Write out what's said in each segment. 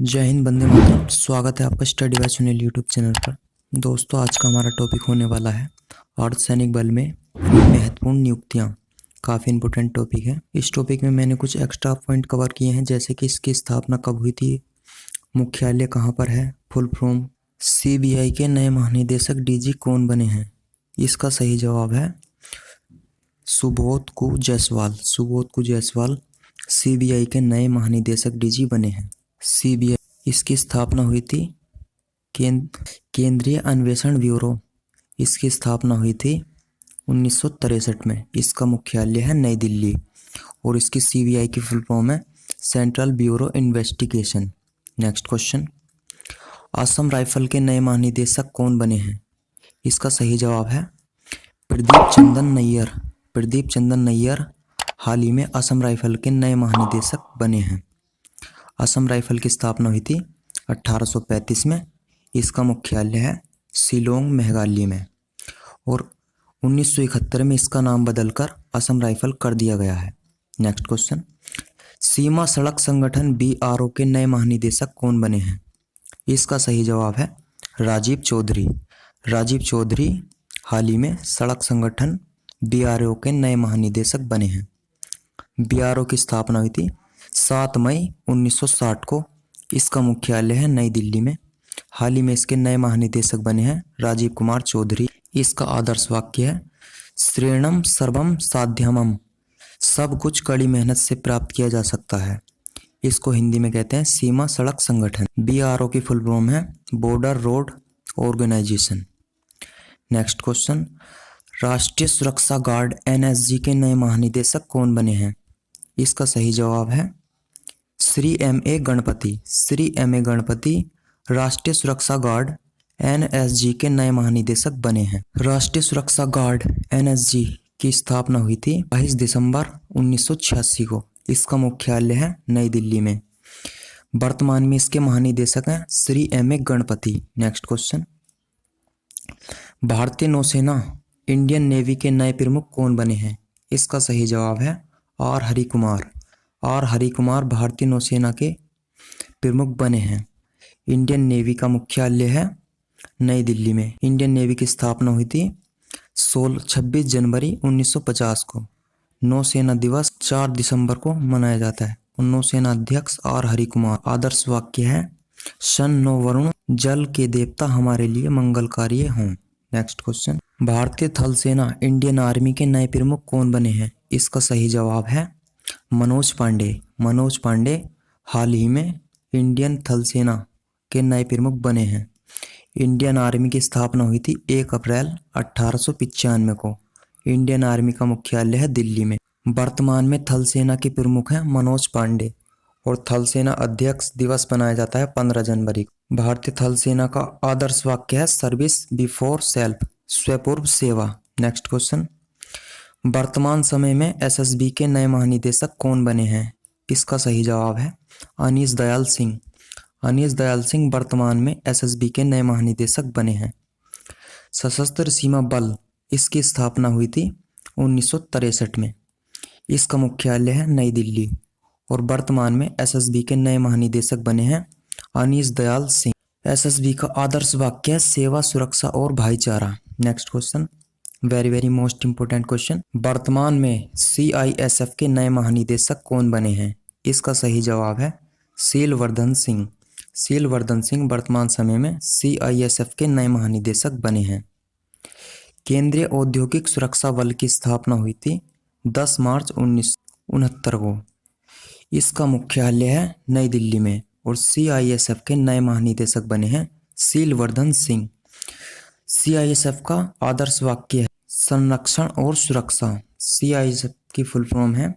जय हिंद, वंदे मातरम। स्वागत है आपका study bye Sunil YouTube channel पर। दोस्तों, आज का हमारा टॉपिक होने वाला है अर्धसैनिक बल में महत्वपूर्ण नियुक्तियां। काफ़ी इंपॉर्टेंट टॉपिक है। इस टॉपिक में मैंने कुछ एक्स्ट्रा पॉइंट कवर किए हैं, जैसे कि इसकी स्थापना कब हुई थी, मुख्यालय कहाँ पर है, फुल फॉर्म। सीबीआई के नए महानिदेशक डीजी कौन बने हैं? इसका सही जवाब है सुबोध कु जायसवाल। सुबोध कु जायसवाल सीबीआई के नए महानिदेशक डीजी बने हैं। सीबीआई, इसकी स्थापना हुई थी केंद्रीय अन्वेषण ब्यूरो। इसकी स्थापना हुई थी 1963 में। इसका मुख्यालय है नई दिल्ली और इसकी सीबीआई की फुल फॉर्म है central bureau investigation. Next question, Assam rifle के नए महानिदेशक कौन बने हैं? इसका सही जवाब है प्रदीप चंदन नैयर। प्रदीप चंदन नैयर हाल ही में असम राइफल के नए महानिदेशक बने हैं। असम राइफल की स्थापना हुई थी 1835 में। इसका मुख्यालय है शिलोंग, मेघालय में, और 1971 में इसका नाम बदलकर असम राइफल कर दिया गया है। नेक्स्ट क्वेश्चन, सीमा सड़क संगठन बीआरओ के नए महानिदेशक कौन बने हैं? इसका सही जवाब है राजीव चौधरी। राजीव चौधरी हाल ही में सड़क संगठन बीआरओ के नए महानिदेशक बने हैं। बीआरओ की स्थापना हुई थी 7 मई 1960 को। इसका मुख्यालय है नई दिल्ली में। हाल ही में इसके नए महानिदेशक बने हैं राजीव कुमार चौधरी। इसका आदर्श वाक्य है श्रेणम सर्वम साध्यमम। सब कुछ कड़ी मेहनत से प्राप्त किया जा सकता है। इसको हिंदी में कहते हैं सीमा सड़क संगठन। बीआरओ की फुल फॉर्म है border road organisation. Next question, राष्ट्रीय सुरक्षा गार्ड एनएसजी के नए महानिदेशक कौन बने हैं? इसका सही जवाब है श्री एम.ए. गणपति। श्री एम.ए. गणपति राष्ट्रीय सुरक्षा गार्ड एनएसजी के नए महानिदेशक बने हैं। राष्ट्रीय सुरक्षा गार्ड एनएसजी की स्थापना हुई थी 22 दिसंबर 1986 को। इसका मुख्यालय है नई दिल्ली में। वर्तमान में इसके महानिदेशक हैं Shri MA. Ganapathy. Next question, भारतीय नौसेना इंडियन नेवी के नए प्रमुख कौन बने हैं? इसका सही जवाब है आर हरि कुमार। आर हरि कुमार भारतीय नौसेना के प्रमुख बने हैं। इंडियन नेवी का मुख्यालय है नई दिल्ली में। इंडियन नेवी की स्थापना हुई थी 26 जनवरी 1950 को। नौसेना दिवस 4 दिसंबर को मनाया जाता है। नौसेना अध्यक्ष आर हरि कुमार। आदर्श वाक्य है शन नो वरुण, जल के देवता हमारे लिए मंगलकारी हों। नेक्स्ट क्वेश्चन, भारतीय थल सेना इंडियन आर्मी के नए प्रमुख कौन बने हैं? इसका सही जवाब है मनोज पांडे। मनोज पांडे हाल ही में इंडियन थल सेना के नए प्रमुख बने हैं। इंडियन आर्मी की स्थापना हुई थी 1 अप्रैल 1895 को। इंडियन आर्मी का मुख्यालय है दिल्ली में। वर्तमान में थल सेना के प्रमुख हैं मनोज पांडे और थल सेना अध्यक्ष दिवस मनाया जाता है 15 जनवरी को। भारतीय थल सेना का आदर्श वाक्य है सर्विस बिफोर सेल्फ, स्वपूर्व सेवा। नेक्स्ट क्वेश्चन, वर्तमान समय में एसएसबी के नए महानिदेशक कौन बने हैं? इसका सही जवाब है अनीश दयाल सिंह। अनीश दयाल सिंह वर्तमान में एसएसबी के नए महानिदेशक बने हैं। सशस्त्र सीमा बल, इसकी स्थापना हुई थी 1963 में। इसका मुख्यालय है नई दिल्ली और वर्तमान में एसएसबी के नए महानिदेशक बने हैं अनीश दयाल सिंह। एसएसबी का आदर्श वाक्य है सेवा, सुरक्षा और भाईचारा। Next question, very very most important question, वर्तमान में सीआईएसएफ के नए महानिदेशक कौन बने हैं? इसका सही जवाब है शीलवर्धन सिंह। शीलवर्धन सिंह वर्तमान समय में सीआईएसएफ के नए महानिदेशक बने हैं। केंद्रीय औद्योगिक सुरक्षा बल की स्थापना हुई थी 10 मार्च 1969 को। इसका मुख्यालय है नई दिल्ली में और सीआईएसएफ के नए महानिदेशक बने हैं शीलवर्धन सिंह। सीआईएसएफ का आदर्श वाक्य है संरक्षण और सुरक्षा। सीआईएसएफ की फुल फॉर्म है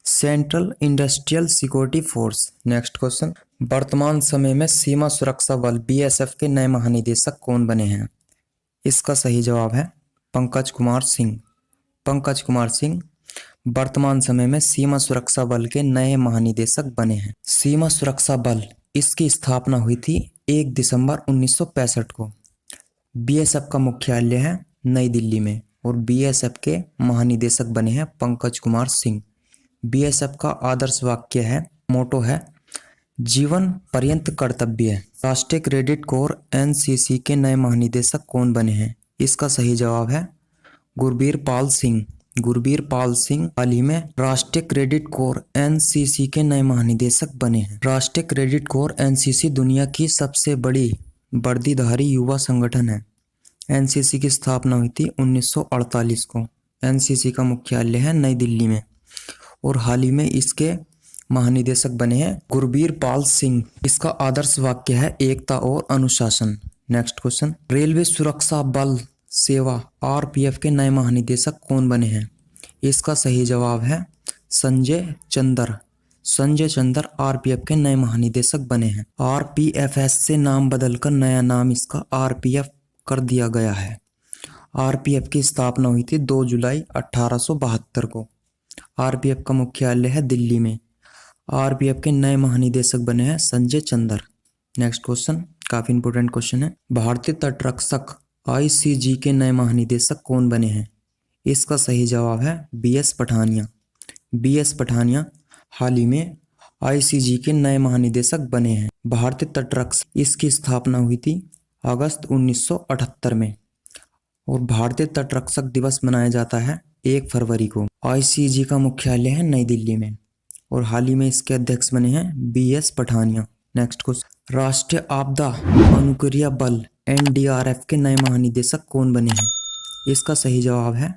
central industrial security force. Next question, वर्तमान समय में सीमा सुरक्षा बल बीएसएफ के नए महानिदेशक कौन बने हैं? इसका सही जवाब है पंकज कुमार सिंह। पंकज कुमार सिंह वर्तमान समय में सीमा सुरक्षा बल के नए महानिदेशक बने हैं। सीमा सुरक्षा बल, इसकी स्थापना हुई थी 1 दिसंबर 1965 को। बीएसएफ का मुख्यालय है नई दिल्ली में और बीएसएफ के महानिदेशक बने हैं पंकज कुमार सिंह। बीएसएफ का आदर्श वाक्य है, मोटो है, जीवन पर्यंत कर्तव्य। राष्ट्रीय क्रेडिट कोर एनसीसी के नए महानिदेशक कौन बने हैं? इसका सही जवाब है गुरबीर पाल सिंह। गुरबीर पाल सिंह हाल ही में राष्ट्रीय क्रेडिट कोर एनसीसी के नए महानिदेशक बने हैं। राष्ट्रीय क्रेडिट कोर एनसीसी दुनिया की सबसे बड़ी वर्दीधारी युवा संगठन है। एनसीसी की स्थापना हुई थी 1948 को। एनसीसी का मुख्यालय है नई दिल्ली में और हाल ही में इसके महानिदेशक बने हैं गुरबीर पाल सिंह। इसका आदर्श वाक्य है एकता और अनुशासन। नेक्स्ट क्वेश्चन, रेलवे सुरक्षा बल सेवा आरपीएफ के नए महानिदेशक कौन बने हैं? इसका सही जवाब है संजय चंदर। संजय चंदर आरपीएफ के नए महानिदेशक बने हैं। आरपीएफएस से नाम बदलकर नया नाम इसका आरपीएफ कर दिया गया है। आरपीएफ की स्थापना हुई थी 2 जुलाई 1872 को। आरपीएफ का मुख्यालय है दिल्ली में। आरपीएफ के नए महानिदेशक बने हैं संजय चंदर। नेक्स्ट क्वेश्चन काफी इंपोर्टेंट क्वेश्चन है, भारतीय तटरक्षक आईसीजी के नए महानिदेशक कौन बने हैं? इसका सही जवाब है बीएस पठानिया। बीएस पठानिया हाल ही में आईसीजी के नए महानिदेशक बने हैं। भारतीय तटरक्षक, इसकी स्थापना हुई थी अगस्त 1978 में और भारतीय तटरक्षक दिवस मनाया जाता है 1 फरवरी को। आईसीजी का मुख्यालय है नई दिल्ली में और हाल ही में इसके अध्यक्ष बने हैं बीएस पठानिया। नेक्स्ट क्वेश्चन, राष्ट्रीय आपदा अनुक्रिया बल एनडीआरएफ के नए महानिदेशक कौन बने हैं? इसका सही जवाब है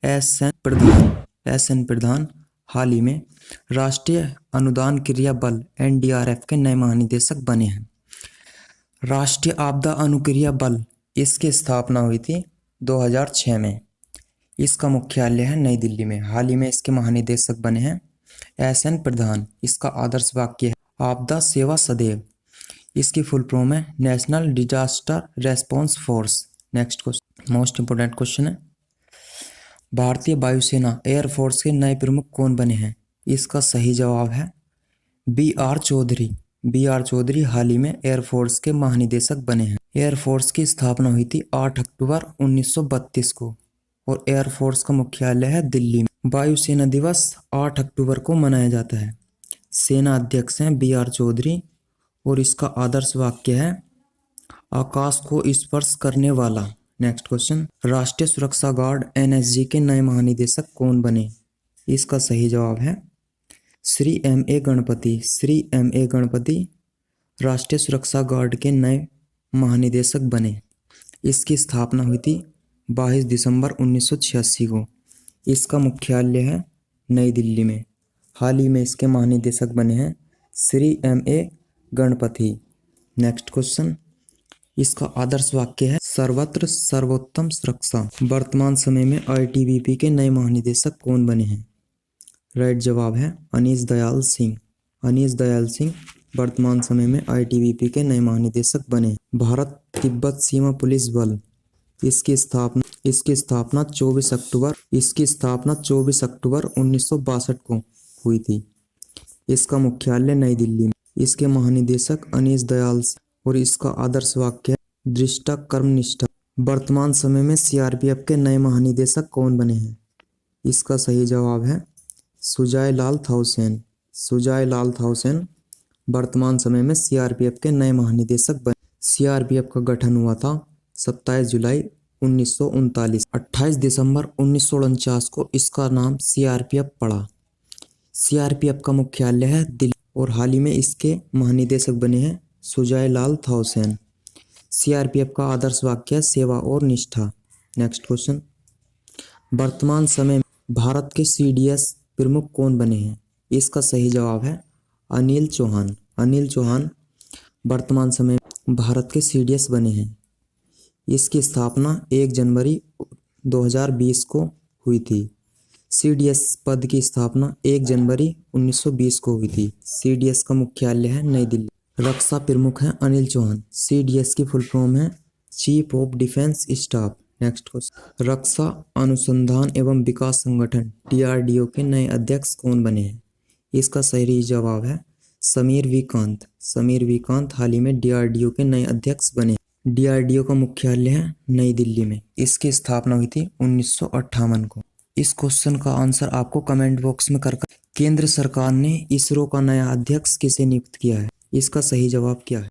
एसएन प्रधान। एसएन प्रधान हाल ही में राष्ट्रीय अनुदान क्रिया बल एनडीआरएफ के नए महानिदेशक बने हैं। राष्ट्रीय आपदा अनुक्रिया बल, इसकी स्थापना हुई थी 2006 में। इसका मुख्यालय है नई दिल्ली में। हाल ही में इसके महानिदेशक बने हैं एसएन प्रधान। इसका आदर्श वाक्य है आपदा सेवा सदैव। इसकी फुल फॉर्म है national disaster response force. Next question most important question है, भारतीय वायुसेना एयरफोर्स के नए प्रमुख कौन बने हैं? इसका सही जवाब है B R Chaudhary. B R Chaudhary हाल ही में एयरफोर्स के महानिदेशक बने हैं। एयरफोर्स की स्थापना हुई थी 8 अक्टूबर 1932 को और एयरफोर्स का मुख्यालय है दिल्ली में। वायुसेना दिवस 8 अक्टूबर को मनाया जाता है। सेना अध्यक्ष हैं बी आर चौधरी और इसका आदर्श वाक्य है आकाश को स्पर्श करने वाला। नेक्स्ट क्वेश्चन, राष्ट्रीय सुरक्षा गार्ड एनएसजी के नए महानिदेशक कौन बने? इसका सही जवाब है Shri M A Ganapathy. Shri M A Ganapathy राष्ट्रीय सुरक्षा गार्ड के नए महानिदेशक बने। इसकी स्थापना हुई थी 22 दिसंबर 1986 को। इसका मुख्यालय है नई दिल्ली में। हाल ही में इसके महानिदेशक बने हैं Shri M A Ganapathy. Next question, इसका आदर्श वाक्य है सर्वत्र सर्वोत्तम सुरक्षा। वर्तमान समय में आईटीबीपी के नए महानिदेशक कौन बने हैं? राइट जवाब है अनीश दयाल सिंह। अनीश दयाल सिंह वर्तमान समय में आईटीबीपी के नए महानिदेशक बने। भारत तिब्बत सीमा पुलिस बल, इसकी स्थापना 24 अक्टूबर 1962 को हुई थी। इसका मुख्यालय नई दिल्ली में। इसके महानिदेशक अनीश दयाल और इसका आदर्श वाक्य है दृष्टा कर्मनिष्ठा। वर्तमान समय में सीआरपीएफ के नए महानिदेशक कौन बने हैं? इसका सही जवाब है सुजाय लाल थाउसेन। सुजाय लाल थाउसेन वर्तमान समय में सीआरपीएफ के नए महानिदेशक बने। सीआरपीएफ का गठन हुआ था 27 जुलाई 1939। 28 दिसंबर 1949 को इसका नाम सीआरपीएफ पड़ा। सीआरपीएफ का मुख्यालय है दिल्ली और हाल ही में इसके महानिदेशक बने हैं सुजाय लाल थाउसेन। सीआरपीएफ का आदर्श वाक्य है सेवा और निष्ठा। नेक्स्ट क्वेश्चन, वर्तमान समय में भारत के सीडीएस प्रमुख कौन बने हैं? इसका सही जवाब है अनिल चौहान। अनिल चौहान वर्तमान समय में भारत के सीडीएस बने हैं। इसकी स्थापना 1 जनवरी 2020 को हुई थी। सीडीएस पद की स्थापना 1 जनवरी 1920 को हुई थी। सीडीएस का मुख्यालय है नई दिल्ली। रक्षा प्रमुख हैं अनिल चौहान। सीडीएस की फुल फॉर्म है chief of defence staff. Next question, रक्षा अनुसंधान एवं विकास संगठन डीआरडीओ के नए अध्यक्ष कौन बने हैं? इसका सही जवाब है समीर वी कांत। समीर वी कांत हाल ही में डीआरडीओ के नए अध्यक्ष बने। डीआरडीओ का मुख्यालय है नई दिल्ली में। इसकी स्थापना हुई थी 1958 को। इस क्वेश्चन का आंसर आपको कमेंट बॉक्स में कर केंद्र सरकार ने इसरो का नया अध्यक्ष किसे नियुक्त किया है? इसका सही जवाब क्या है?